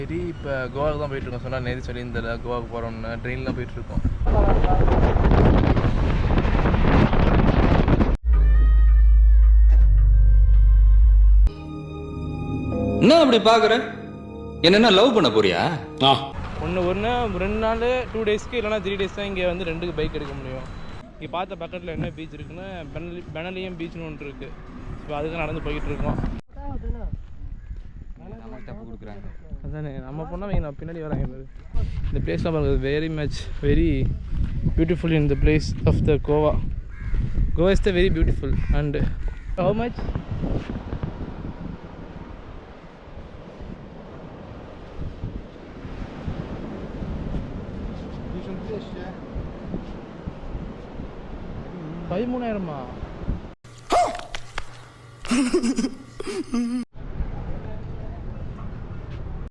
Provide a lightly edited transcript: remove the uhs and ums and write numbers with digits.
சரி இப்போ கோவாவுக்கு தான் போயிட்டுருக்கோம். சொன்னால் நேற்று சொல்லியிருந்தல கோவாவுக்கு போகிறோம்னு ட்ரெயினில் போயிட்டுருக்கோம். என்ன அப்படி பார்க்குற? என்னென்ன லவ் பண்ண போறியா? ஒன்று 2 நாள் 2 டேஸ்க்கு இல்லைனா 3 டேஸ் தான் இங்கே வந்து ரெண்டுக்கு பைக் எடுக்க முடியும். இங்கே பார்த்த பக்கத்தில் என்ன பீச் இருக்குன்னா பெனலியம் பீச்னு ஒன்று இருக்குது. ஸோ அதுக்கு நடந்து போய்கிட்டு இருக்கோம். அதானே நம்ம போனால் நான் பின்னாடி வராங்க பாரு. இந்த பிளேஸ்லாம் பாருங்க, very beautiful in the place of the Goa. Goa is the very beautiful. And how much? $13,000